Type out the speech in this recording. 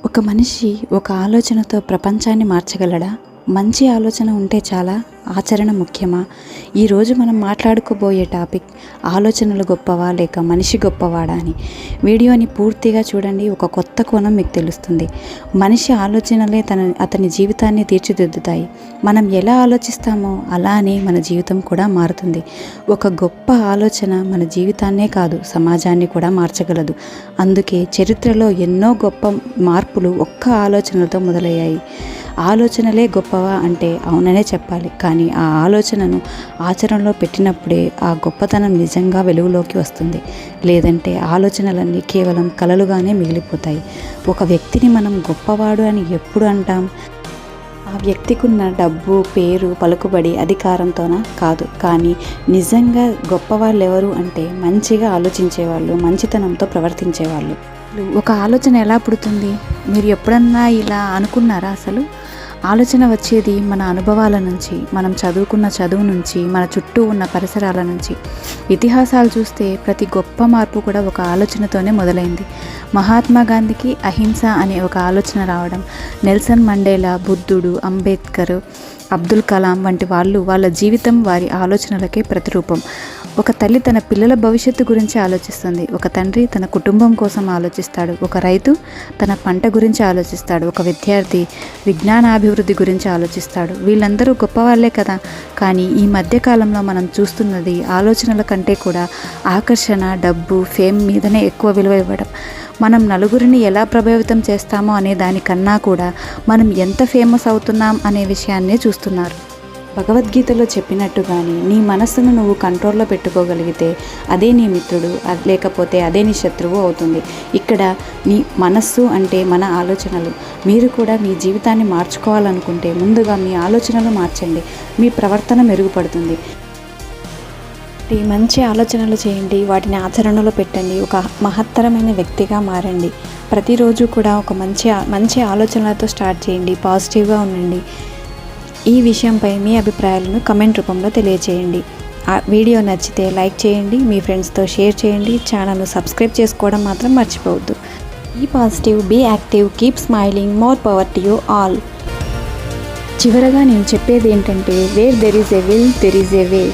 ఒక మనిషి ఒక ఆలోచనతో ప్రపంచాన్ని మార్చగలడా? మంచి ఆలోచన ఉంటే చాలా, ఆచరణ ముఖ్యమా? ఈరోజు మనం మాట్లాడుకోబోయే టాపిక్ ఆలోచనలు గొప్పవా లేక మనిషి గొప్పవాడా అని. వీడియోని పూర్తిగా చూడండి, ఒక కొత్త కోణం మీకు తెలుస్తుంది. మనిషి ఆలోచనలే అతని జీవితాన్ని తీర్చిదిద్దుతాయి. మనం ఎలా ఆలోచిస్తామో అలానే మన జీవితం కూడా మారుతుంది. ఒక గొప్ప ఆలోచన మన జీవితాన్నే కాదు, సమాజాన్ని కూడా మార్చగలదు. అందుకే చరిత్రలో ఎన్నో గొప్ప మార్పులు ఒక్క ఆలోచనలతో మొదలయ్యాయి. ఆలోచనలే గొప్పవా అంటే అవుననే చెప్పాలి. కానీ ఆ ఆలోచనను ఆచరణలో పెట్టినప్పుడే ఆ గొప్పతనం నిజంగా వెలుగులోకి వస్తుంది. లేదంటే ఆలోచనలన్నీ కేవలం కలలుగానే మిగిలిపోతాయి. ఒక వ్యక్తిని మనం గొప్పవాడు అని ఎప్పుడు అంటాం? ఆ వ్యక్తికి ఉన్న డబ్బు, పేరు, పలుకుబడి, అధికారంతోనా? కాదు. కానీ నిజంగా గొప్పవాళ్ళు ఎవరు అంటే మంచిగా ఆలోచించేవాళ్ళు, మంచితనంతో ప్రవర్తించేవాళ్ళు. ఒక ఆలోచన ఎలా పుడుతుంది? మీరు ఎప్పుడన్నా ఇలా అనుకున్నారా? అసలు ఆలోచన వచ్చేది మన అనుభవాల నుంచి, మనం చదువుకున్న చదువు నుంచి, మన చుట్టూ ఉన్న పరిసరాల నుంచి. ఇతిహాసాలు చూస్తే ప్రతి గొప్ప మార్పు కూడా ఒక ఆలోచనతోనే మొదలైంది. మహాత్మా గాంధీకి అహింస అనే ఒక ఆలోచన రావడం, నెల్సన్ మండేలా, బుద్ధుడు, అంబేద్కర్, అబ్దుల్ కలాం వంటి వాళ్ళ జీవితం వారి ఆలోచనలకే ప్రతిరూపం. ఒక తల్లి తన పిల్లల భవిష్యత్తు గురించి ఆలోచిస్తుంది. ఒక తండ్రి తన కుటుంబం కోసం ఆలోచిస్తాడు. ఒక రైతు తన పంట గురించి ఆలోచిస్తాడు. ఒక విద్యార్థి విజ్ఞానాభివృద్ధి గురించి ఆలోచిస్తాడు. వీళ్ళందరూ గొప్పవాళ్లే కదా. కానీ ఈ మధ్యకాలంలో మనం చూస్తున్నది ఆలోచనల కంటే కూడా ఆకర్షణ, డబ్బు, ఫేమ్ మీదనే ఎక్కువ విలువ ఇవ్వడం. మనం నలుగురిని ఎలా ప్రభావితం చేస్తామో అనే దానికన్నా కూడా మనం ఎంత ఫేమస్ అవుతున్నాం అనే విషయాన్నే చూస్తున్నారు. భగవద్గీతలో చెప్పినట్టుగాని నీ మనస్సును నువ్వు కంట్రోల్లో పెట్టుకోగలిగితే అదే నీ మిత్రుడు, లేకపోతే అదే నీ శత్రువు అవుతుంది. ఇక్కడ నీ మనస్సు అంటే మన ఆలోచనలు. మీరు కూడా మీ జీవితాన్ని మార్చుకోవాలనుకుంటే ముందుగా మీ ఆలోచనలు మార్చండి, మీ ప్రవర్తన మెరుగుపడుతుంది. మంచి ఆలోచనలు చేయండి, వాటిని ఆచరణలో పెట్టండి, ఒక మహత్తరమైన వ్యక్తిగా మారండి. ప్రతిరోజు కూడా ఒక మంచి ఆలోచనలతో స్టార్ట్ చేయండి, పాజిటివ్గా ఉండండి. ఈ విషయంపై మీ అభిప్రాయాలను కమెంట్ రూపంలో తెలియజేయండి. ఆ వీడియో నచ్చితే లైక్ చేయండి, మీ ఫ్రెండ్స్తో షేర్ చేయండి. ఛానల్ను సబ్స్క్రైబ్ చేసుకోవడం మాత్రం మర్చిపోవద్దు. Be positive, be active, keep smiling, more power to you all. చివరగా నేను చెప్పేది ఏంటంటే, where there is a will there is a way.